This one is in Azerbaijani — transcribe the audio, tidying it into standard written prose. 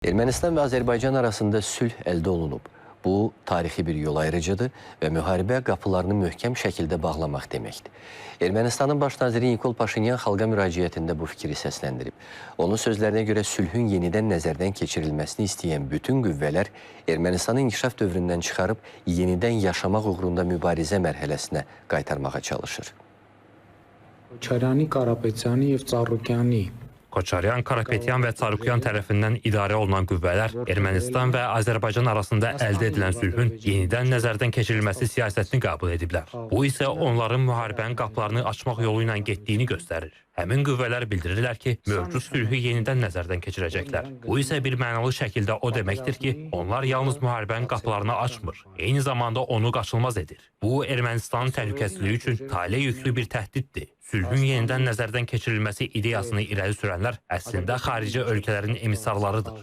Ermənistan və Azərbaycan arasında sülh əldə olunub. Bu, tarixi bir yol ayrıcıdır və müharibə qapılarını möhkəm şəkildə bağlamaq deməkdir. Ermənistanın baş naziri Nikol Paşinyan xalqa müraciətində bu fikri səsləndirib. Onun sözlərinə görə sülhün yenidən nəzərdən keçirilməsini istəyən bütün qüvvələr Ermənistanı inkişaf dövründən çıxarıb yenidən yaşamaq uğrunda mübarizə mərhələsinə qaytarmağa çalışır. Koçaryan, Karapetyan və Çarukyan Koçaryan, Karapetyan və Çarukyan tərəfindən idarə olunan qüvvələr Ermənistan və Azərbaycan arasında əldə edilən sülhün yenidən nəzərdən keçirilməsi siyasətini qəbul ediblər. Bu isə onların müharibənin qapılarını açmaq yolu ilə getdiyini göstərir. Həmin qüvvələr bildirirlər ki, mövcud sülhü yenidən nəzərdən keçirəcəklər. Bu isə bir mənalı şəkildə o deməkdir ki, onlar yalnız müharibənin qapılarını açmır, eyni zamanda onu qaçılmaz edir. Bu, Ermənistanın təhlükəsizliyi üçün tale yüklü bir təhdiddir. Sülhün yenidən nəzərdən keçirilməsi ideyasını irəli sürənlər əslində xarici ölkələrin emissarlarıdır.